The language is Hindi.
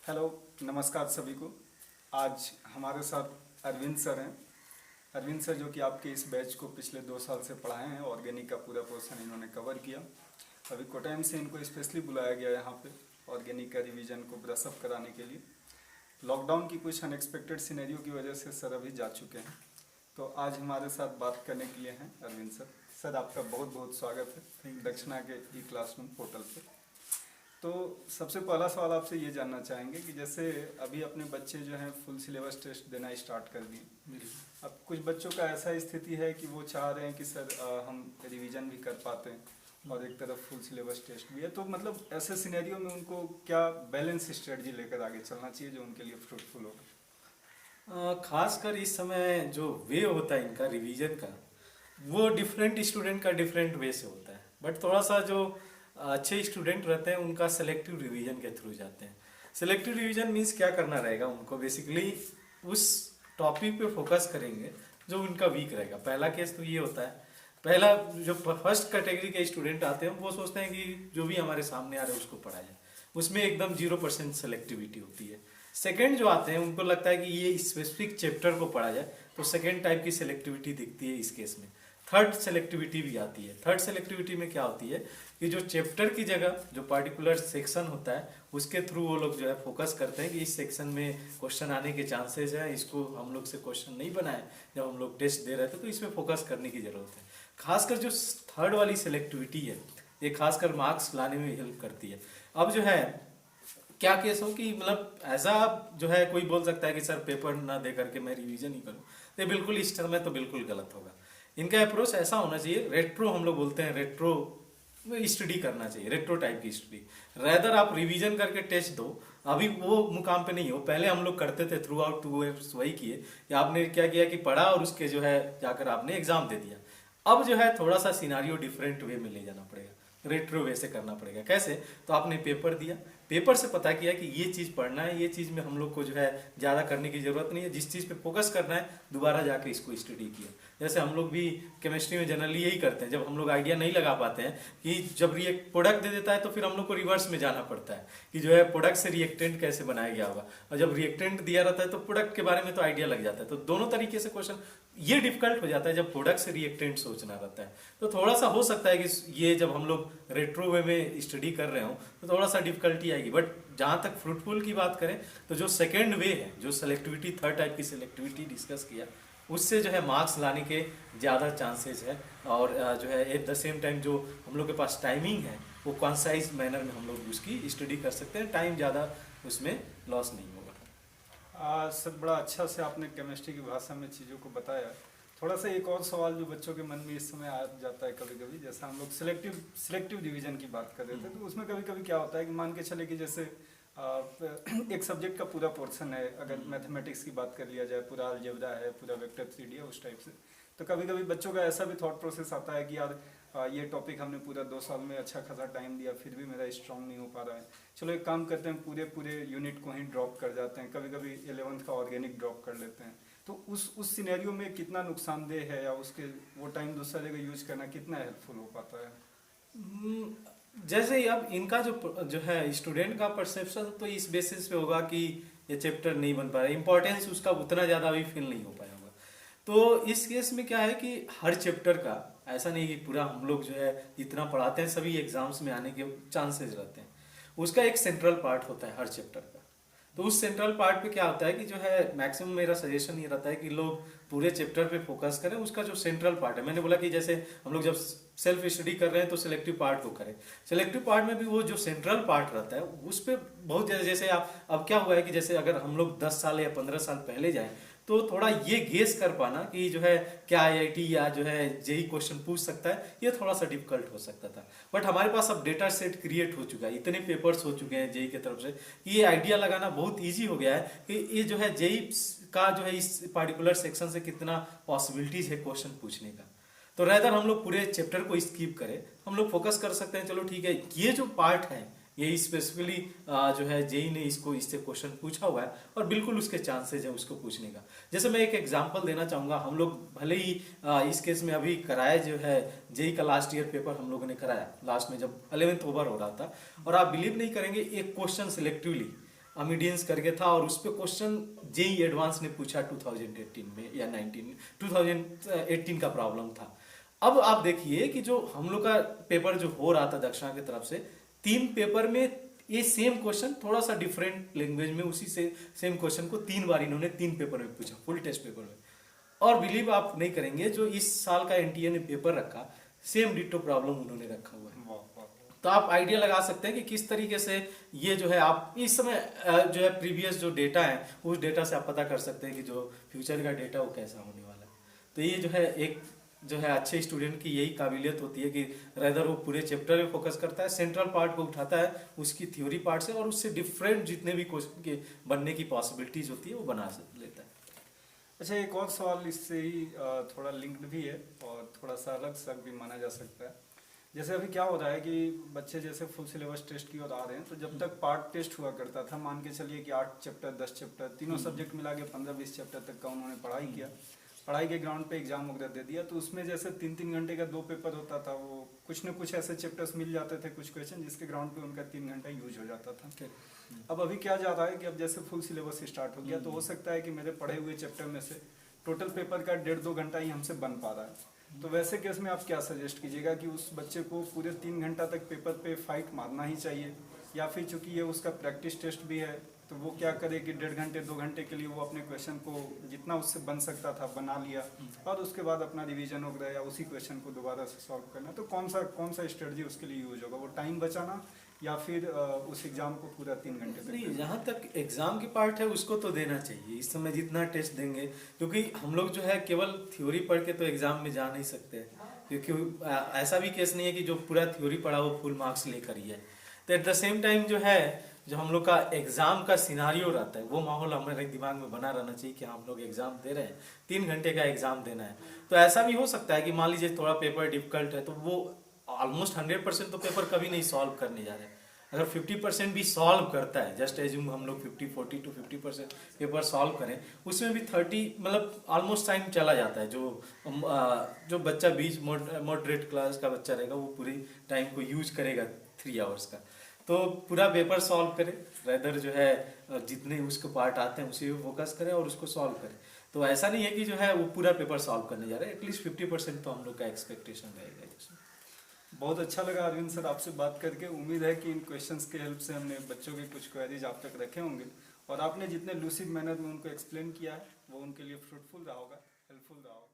हेलो, नमस्कार सभी को। आज हमारे साथ अरविंद सर हैं। अरविंद सर जो कि आपके इस बैच को पिछले 2 साल से पढ़ाए हैं। ऑर्गेनिक का पूरा पोर्शन इन्होंने कवर किया। अभी कोटाइम से इनको स्पेशली बुलाया गया यहाँ पे ऑर्गेनिक का रिवीजन को ब्रशअप कराने के लिए। लॉकडाउन की कुछ अनएक्सपेक्टेड सिनेरियो की वजह से सर अभी जा चुके हैं, तो आज हमारे साथ बात करने के लिए हैं अरविंद सर। सर आपका बहुत बहुत स्वागत है दक्षिणा के ई क्लासरूम पोर्टल पे। तो सबसे पहला सवाल आपसे ये जानना चाहेंगे कि जैसे अभी अपने बच्चे जो हैं फुल सिलेबस टेस्ट देना स्टार्ट कर दिए। अब कुछ बच्चों का ऐसा स्थिति है कि वो चाह रहे हैं कि सर हम रिवीजन भी कर पाते हैं और एक तरफ फुल सिलेबस टेस्ट भी है, तो मतलब ऐसे सिनेरियो में उनको क्या बैलेंस स्ट्रेटजी लेकर आगे चलना चाहिए जो उनके लिए फ्रूटफुल होगा? खासकर इस समय जो वे होता है इनका रिवीजन का, वो डिफरेंट स्टूडेंट का डिफरेंट वे से होता है। बट थोड़ा सा जो अच्छे स्टूडेंट रहते हैं उनका सेलेक्टिव रिवीजन के थ्रू जाते हैं। सेलेक्टिव रिवीजन मीन्स क्या करना रहेगा, उनको बेसिकली उस टॉपिक पे फोकस करेंगे जो उनका वीक रहेगा। पहला केस तो ये होता है, पहला जो फर्स्ट कैटेगरी के स्टूडेंट आते हैं वो सोचते हैं कि जो भी हमारे सामने आ रहा है उसको पढ़ा जाए, उसमें एकदम 0% सेलेक्टिविटी होती है। सेकेंड जो आते हैं उनको लगता है कि ये स्पेसिफिक चैप्टर को पढ़ा जाए, तो सेकेंड टाइप की सेलेक्टिविटी दिखती है इस केस में। थर्ड सेलेक्टिविटी भी आती है। थर्ड सेलेक्टिविटी में क्या होती है कि जो चैप्टर की जगह जो पर्टिकुलर सेक्शन होता है उसके थ्रू वो लोग जो है फोकस करते हैं कि इस सेक्शन में क्वेश्चन आने के चांसेस हैं, इसको हम लोग से क्वेश्चन नहीं बनाए जब हम लोग टेस्ट दे रहे थे, तो इसमें फोकस करने की जरूरत है। खासकर जो थर्ड वाली सेलेक्टिविटी है ये खासकर मार्क्स लाने में हेल्प करती है। अब जो है क्या केस हो कि मतलब ऐसा जो है कोई बोल सकता है कि सर पेपर ना दे करके मैं रिवीजन ही करूँ, तो बिल्कुल इस टर्म में तो बिल्कुल गलत होगा। इनका अप्रोच ऐसा होना चाहिए, रेट्रो हम लोग बोलते हैं, रेट्रो स्टडी करना चाहिए, रेट्रो टाइप की स्टडी। रैदर आप रिवीजन करके टेस्ट दो, अभी वो मुकाम पे नहीं हो। पहले हम लोग करते थे थ्रू आउट 2 ईयर्स वही किए कि आपने क्या किया कि पढ़ा और उसके जो है जाकर आपने एग्जाम दे दिया। अब जो है थोड़ा सा सिनारियो डिफरेंट वे में ले जाना पड़ेगा, रेट्रो वे से करना पड़ेगा। कैसे? तो आपने पेपर दिया, पेपर से पता किया कि ये चीज़ पढ़ना है, ये चीज़ में हम लोग को जो है ज़्यादा करने की ज़रूरत नहीं है, जिस चीज़ पे फोकस करना है दोबारा जाके इसको स्टडी किया। जैसे हम लोग भी केमिस्ट्री में जनरली यही करते हैं, जब हम लोग आइडिया नहीं लगा पाते हैं कि जब रिएक्ट प्रोडक्ट दे देता है तो फिर हम लोग को रिवर्स में जाना पड़ता है कि जो है प्रोडक्ट से रिएक्टेंट कैसे बनाया गया होगा, और जब रिएक्टेंट दिया रहता है तो प्रोडक्ट के बारे में तो आइडिया लग जाता है। तो दोनों तरीके से क्वेश्चन ये डिफिकल्ट हो जाता है जब प्रोडक्ट से रिएक्टेंट सोचना रहता है। तो थोड़ा सा हो सकता है कि ये जब हम लोग रेट्रो वे में स्टडी कर रहे हो तो थोड़ा सा डिफिकल्टी आएगी। बट जहाँ तक फ्रूटफुल की बात करें तो जो सेकेंड वे है, जो सेलेक्टिविटी थर्ड टाइप की सेलेक्टिविटी डिस्कस किया, उससे जो है मार्क्स लाने के ज़्यादा चांसेस है। और जो है एट द सेम टाइम जो हम लोग के पास टाइमिंग है वो कॉन्साइज मैनर में हम लोग उसकी स्टडी कर सकते हैं, टाइम ज़्यादा उसमें लॉस नहीं होगा। सर बड़ा अच्छा से आपने केमिस्ट्री की भाषा में चीज़ों को बताया। थोड़ा सा एक और सवाल जो बच्चों के मन में इस समय आ जाता है कभी कभी, जैसे हम लोग सिलेक्टिव डिवीजन की बात कर रहे थे, तो उसमें कभी कभी क्या होता है कि मान के चले कि जैसे एक सब्जेक्ट का पूरा पोर्शन है, अगर मैथमेटिक्स की बात कर लिया जाए, पूरा अलजेब्रा है, पूरा वेक्टर 3D है, उस टाइप से, तो कभी कभी बच्चों का ऐसा भी थॉट प्रोसेस आता है कि यार ये टॉपिक हमने पूरा 2 साल में अच्छा खासा टाइम दिया फिर भी मेरा स्ट्रॉन्ग नहीं हो पा रहा है, चलो एक काम करते हैं पूरे यूनिट को ही ड्रॉप कर जाते हैं, कभी कभी 11th का ऑर्गेनिक ड्रॉप कर लेते हैं। तो उस सिनेरियो में कितना नुकसानदेह है, या उसके वो टाइम दूसरा जगह यूज करना कितना हेल्पफुल हो पाता है? जैसे अब इनका जो है स्टूडेंट का परसेप्शन तो इस बेसिस पे होगा कि ये चैप्टर नहीं बन पा रहा है, इंपॉर्टेंस उसका उतना ज़्यादा अभी फील नहीं हो पाया होगा। तो इस केस में क्या है कि हर चैप्टर का ऐसा नहीं कि पूरा हम लोग जो है जितना पढ़ाते हैं सभी एग्जाम्स में आने के चांसेस रहते हैं, उसका एक सेंट्रल पार्ट होता है हर चैप्टर का। तो उस सेंट्रल पार्ट पे क्या होता है कि जो है मैक्सिमम मेरा सजेशन ये रहता है कि लोग पूरे चैप्टर पे फोकस करें। उसका जो सेंट्रल पार्ट है, मैंने बोला कि जैसे हम लोग जब सेल्फ स्टडी कर रहे हैं तो सिलेक्टिव पार्ट को करें, सिलेक्टिव पार्ट में भी वो जो सेंट्रल पार्ट रहता है उस पर बहुत ज़्यादा, जैसे आप अब क्या हुआ है कि जैसे अगर हम लोग 10 साल या 15 साल पहले जाएं तो थोड़ा ये गेस कर पाना कि जो है क्या आईआईटी या जो है जेई क्वेश्चन पूछ सकता है, ये थोड़ा सा डिफिकल्ट हो सकता था। बट हमारे पास अब डेटा सेट क्रिएट हो चुका है, इतने पेपर्स हो चुके हैं जेई की तरफ से कि ये आइडिया लगाना बहुत ईजी हो गया है कि ये जो है जेई का जो है इस पर्टिकुलर सेक्शन से कितना पॉसिबिलिटीज है क्वेश्चन पूछने का। तो रैदर हम लोग पूरे चैप्टर को स्किप करें, हम लोग फोकस कर सकते हैं, चलो ठीक है ये जो पार्ट है ये स्पेसिफिकली जो है जेई ने इससे क्वेश्चन पूछा हुआ है और बिल्कुल उसके चांसेस है उसको पूछने का। जैसे मैं एक एग्जांपल देना चाहूँगा, हम लोग भले ही इस केस में अभी कराया जो है जेई का लास्ट ईयर पेपर हम लोगों ने कराया लास्ट में जब 11th ओवर हो रहा था, और आप बिलीव नहीं करेंगे एक क्वेश्चन सिलेक्टिवली अमीडियंस करके था, और उस पे क्वेश्चन जेई एडवांस ने पूछा 2018 में या 2018 का प्रॉब्लम था। अब आप देखिए कि जो हम लोग का पेपर जो हो रहा था दक्षिणा की तरफ से, 3 पेपर में ये सेम क्वेश्चन थोड़ा सा डिफरेंट लैंग्वेज में उसी से सेम क्वेश्चन को 3 बार इन्होंने 3 पेपर में पूछा, फुल टेस्ट पेपर में। और बिलीव आप नहीं करेंगे, जो इस साल का एनटीए ने पेपर रखा, सेम डिट्टो प्रॉब्लम उन्होंने रखा हुआ है। वाह वाह। तो आप आइडिया लगा सकते हैं कि किस तरीके से ये जो है, आप इस समय जो है प्रीवियस जो डेटा है उस डेटा से आप पता कर सकते हैं कि जो फ्यूचर का डेटा वो कैसा होने वाला है। तो ये जो है एक जो है अच्छे स्टूडेंट की यही काबिलियत होती है कि रेदर वो पूरे चैप्टर में फोकस करता है, सेंट्रल पार्ट को उठाता है उसकी थ्योरी पार्ट से, और उससे डिफरेंट जितने भी क्वेश्चन के बनने की पॉसिबिलिटीज होती है वो बना लेता है। अच्छा, एक और सवाल इससे ही थोड़ा लिंक्ड भी है और थोड़ा सा अलग सा भी माना जा सकता है। जैसे अभी क्या हो रहा है कि बच्चे जैसे फुल सिलेबस टेस्ट की ओर आ रहे हैं, तो जब तक पार्ट टेस्ट हुआ करता था, मान के चलिए कि 8 चैप्टर 10 चैप्टर तीनों सब्जेक्ट मिला के 15-20 चैप्टर तक का उन्होंने पढ़ाई किया, पढ़ाई के ग्राउंड पे एग्जाम वगैरह दे दिया, तो उसमें जैसे 3-3 घंटे का 2 पेपर होता था, वो कुछ न कुछ ऐसे चैप्टर्स मिल जाते थे, कुछ क्वेश्चन जिसके ग्राउंड पे उनका 3 घंटा यूज हो जाता था। अब अभी क्या जा रहा है कि अब जैसे फुल सिलेबस स्टार्ट हो गया, तो हो सकता है कि मेरे पढ़े हुए चैप्टर में से टोटल पेपर का 1.5-2 घंटा ही हमसे बन पा रहा है। तो वैसे केस में आप क्या सजेस्ट कीजिएगा कि उस बच्चे को पूरे 3 घंटा तक पेपर पे फाइट मारना ही चाहिए, या फिर चूंकि ये उसका प्रैक्टिस टेस्ट भी है तो वो क्या करे कि 1.5 घंटे 2 घंटे के लिए वो अपने क्वेश्चन को जितना उससे बन सकता था बना लिया, और उसके बाद अपना रिवीजन वगैरह या उसी क्वेश्चन को दोबारा से सॉल्व करना। तो कौन सा स्ट्रेटजी उसके लिए यूज होगा, वो टाइम बचाना या फिर उस एग्जाम को पूरा 3 घंटे तक? नहीं, जहाँ तक एग्जाम की पार्ट है उसको तो देना चाहिए इस समय जितना टेस्ट देंगे, क्योंकि हम लोग जो है केवल थ्योरी पढ़ के तो एग्जाम में जा नहीं सकते, क्योंकि ऐसा भी केस नहीं है कि जो पूरा थ्योरी पढ़ा वो फुल मार्क्स लेकर ही है। तो एट द सेम टाइम जो है, जो हम लोग का एग्जाम का सिनारियो रहता है, वो माहौल हमारे दिमाग में बना रहना चाहिए कि हम लोग एग्जाम दे रहे हैं, 3 घंटे का एग्जाम देना है। तो ऐसा भी हो सकता है कि मान लीजिए थोड़ा पेपर डिफिकल्ट है, तो वो ऑलमोस्ट 100% तो पेपर कभी नहीं सॉल्व करने जा रहे हैं। अगर 50% भी सॉल्व करता है, जस्ट एज्यूम हम लोग 40 to 50% पेपर सॉल्व करें, उसमें भी 30 मतलब ऑलमोस्ट टाइम चला जाता है। जो बच्चा बीच मॉडरेट क्लास का बच्चा रहेगा वो पूरी टाइम को यूज करेगा 3 आवर्स का, तो पूरा पेपर सॉल्व करे, रेदर जो है जितने उसको पार्ट आते हैं उसी पे फोकस करें और उसको सॉल्व करें। तो ऐसा नहीं है कि जो है वो पूरा पेपर सॉल्व करने जा रहे हैं, एटलीस्ट 50% तो हम लोग का एक्सपेक्टेशन रहेगा इसमें। बहुत अच्छा लगा अरविंद सर आपसे बात करके। उम्मीद है कि इन क्वेश्चंस के हेल्प से हमने बच्चों के कुछ क्वेरीज आप तक रखे होंगे, और आपने जितने लूसिड मैनर में उनको एक्सप्लेन किया है वो उनके लिए फ्रूटफुल रहा होगा, हेल्पफुल रहा होगा।